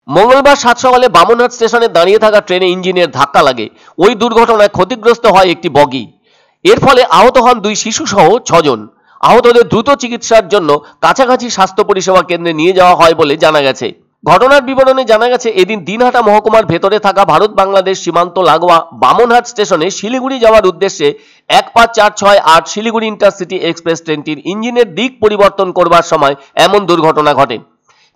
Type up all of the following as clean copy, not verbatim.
মঙ্গলবার সাত সকালে বামনহাট স্টেশনে দাঁড়িয়ে থাকা ট্রেনে ইঞ্জিনের ধাক্কা লাগে। ওই দুর্ঘটনায় ক্ষতিগ্রস্ত হয় একটি বগি। এর ফলে আহত হন 2 শিশু সহ 6 জন। আহতদের দ্রুত চিকিৎসার জন্য কাছাকাছি স্বাস্থ্য পরিষেবা কেন্দ্রে নিয়ে যাওয়া হয় বলে জানা গেছে। ঘটনার বিবরণে জানা গেছে, এদিন দিনহাটা মহকুমার ভেতরে থাকা ভারত বাংলাদেশ সীমান্ত লাগোয়া বামনহাট স্টেশনে শিলিগুড়ি যাওয়ার উদ্দেশ্যে 15468 শিলিগুড়ি ইন্টারসিটি এক্সপ্রেস ট্রেনটির ইঞ্জিনের দিক পরিবর্তন করবার সময় এমন দুর্ঘটনা ঘটে।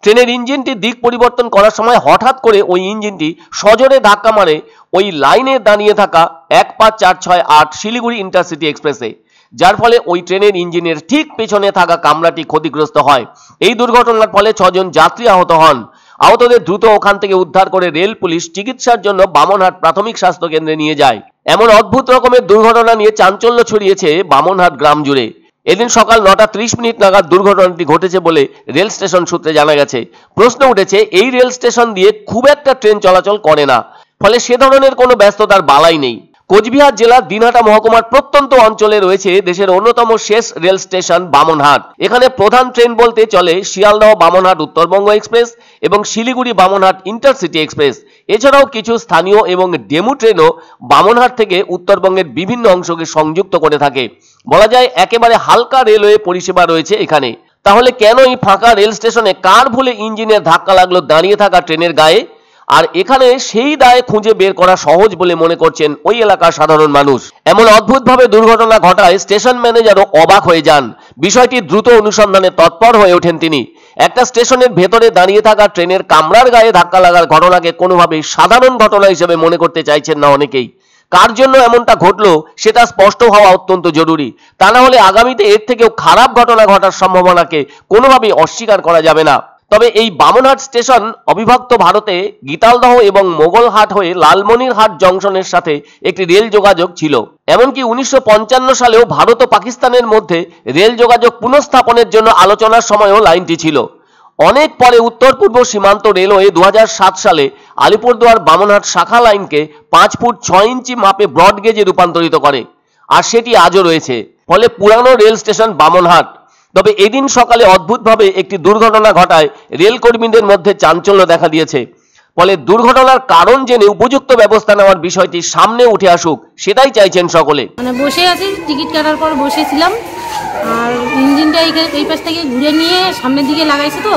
ট্রেনের ইঞ্জিনটি দিক পরিবর্তন করার সময় হঠাৎ করে ওই ইঞ্জিনটি সজোরে ধাক্কা মারে ওই লাইনে দাঁড়িয়ে থাকা 15468 শিলিগুড়ি ইন্টারসিটি এক্সপ্রেসে, যার ফলে ওই ট্রেনের ইঞ্জিনের ঠিক পেছনে থাকা কামরাটি ক্ষতিগ্রস্ত হয়। এই দুর্ঘটনার ফলে 6 জন যাত্রী আহত হন। আহতদের দ্রুত ওখান থেকে উদ্ধার করে রেল পুলিশ চিকিৎসার জন্য বামনহাট প্রাথমিক স্বাস্থ্য কেন্দ্রে নিয়ে যায়। এমন অদ্ভুত রকমের দুর্ঘটনা নিয়ে চাঞ্চল্য ছড়িয়েছে বামনহাট গ্রাম জুড়ে। এদিন সকাল 9টা 30 মিনিট নাগাদ দুর্ঘটনাটি ঘটেছে বলে রেল স্টেশন সূত্রে জানা গেছে। প্রশ্ন উঠেছে, এই রেল স্টেশন দিয়ে খুব একটা ট্রেন চলাচল করে না, ফলে সে ধরনের কোনো ব্যস্ততার বালাই নেই। কোচবিহার জেলার দিনহাটা মহকুমার প্রত্যন্ত অঞ্চলে রয়েছে দেশের অন্যতম শেষ রেল স্টেশন বামনহাট। এখানে প্রধান ট্রেন বলতে চলে শিয়ালদহ বামনহাট উত্তরবঙ্গ এক্সপ্রেস এবং শিলিগুড়ি বামনহাট ইন্টারসিটি এক্সপ্রেস। এছাড়াও কিছু স্থানীয় এবং ডেমু ট্রেনও বামনহাট থেকে উত্তরবঙ্গের বিভিন্ন অংশকে সংযুক্ত করে থাকে। বলা যায় একেবারে হালকা রেলওয়ে পরিষেবা রয়েছে এখানে। তাহলে কেন এই ফাঁকা রেল স্টেশনে কার ভুলে ইঞ্জিনের ধাক্কা লাগলো দাঁড়িয়ে থাকা ট্রেনের গায়ে? আর এখানে সেই দায় খুঁজে বের করা সহজ বলে মনে করছেন ওই এলাকার সাধারণ মানুষ। এমন অদ্ভুতভাবে দুর্ঘটনা ঘটায় স্টেশন ম্যানেজারও অবাক হয়ে যান। বিষয়টি দ্রুত অনুসন্ধানে তৎপর হয়ে ওঠেন তিনি। একটা স্টেশনের ভেতরে দাঁড়িয়ে থাকা ট্রেনের কামরার গায়ে ধাক্কা লাগার ঘটনাকে কোনোভাবেই সাধারণ ঘটনা হিসেবে মনে করতে চাইছেন না অনেকেই। কার জন্য এমনটা ঘটলো সেটা স্পষ্ট হওয়া অত্যন্ত জরুরি। তা না হলে আগামীতে এর থেকেও খারাপ ঘটনা ঘটার সম্ভাবনাকে কোনোভাবেই অস্বীকার করা যাবে না। তবে এই বামনহাট স্টেশন অবিভক্ত ভারতে গীতালদহ এবং মোগলহাট হয়ে লালমনিরহাট জংশনের সাথে একটি রেল যোগাযোগ ছিল। এমনকি 1955 সালেও ভারত ও পাকিস্তানের মধ্যে রেল যোগাযোগ পুনঃস্থাপনের জন্য আলোচনার সময়ও লাইনটি ছিল। অনেক পরে উত্তর পূর্ব সীমান্ত রেলওয়ে 2007 সালে আলিপুরদুয়ার বামনহাট শাখা লাইনকে 5 ফুট 6 ইঞ্চি মাপে ব্রড গেজে রূপান্তরিত করে, আর সেটি আজও রয়েছে। ফলে পুরানো রেল স্টেশন বামনহাট। তবে এদিন সকালে অদ্ভুতভাবে একটি দুর্ঘটনা ঘটায় রেল কর্মীদের মধ্যে চাঞ্চল্য দেখা দিয়েছে। ফলে দুর্ঘটনার কারণ জেনে উপযুক্ত ব্যবস্থা নেওয়ার বিষয়টি সামনে উঠে আসুক, সেটাই চাইছেন সকলে। মানে বসে আছি, টিকিট কাটার পর বসেছিলাম, আর ইঞ্জিনটা এই পাশ থেকে ঘুরে নিয়ে সামনের দিকে লাগাইছে, তো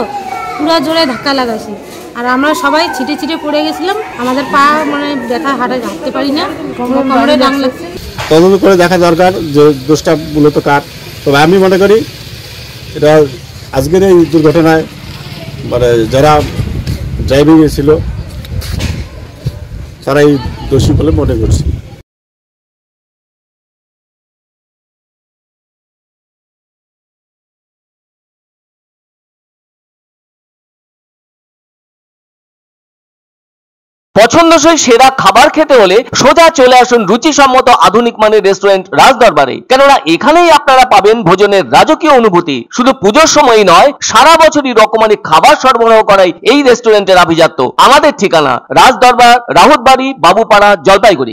পুরো জোরে ধাক্কা লাগাইছে। আর আমরা সবাই ছিটে ছিটে পড়ে গেছিলাম। আমাদের পা মানে ব্যথা, হাঁটতে পারি না, কোমরে ডাং লাগছে। তদন্ত করে দেখা দরকার যে দোষটা মূলত কার। তবে আমি মনে করি এটা আজকের এই দুর্ঘটনায় মানে যারা ড্রাইভিং ছিল তারাই দোষী বলে মনে করছি। পছন্দসই সেরা খাবার খেতে হলে সোজা চলে আসুন রুচিসম্মত আধুনিক মানের রেস্টুরেন্ট রাজদরবারে। কেননা এখানেই আপনারা পাবেন ভোজনের রাজকীয় অনুভূতি। শুধু পুজোর সময়ই নয়, সারা বছরই রকমারি খাবার সরবরাহ করাই এই রেস্টুরেন্টের আভিজাত্য। আমাদের ঠিকানা রাজদরবার, রাহুতবাড়ি, বাবুপাড়া, জলপাইগুড়ি।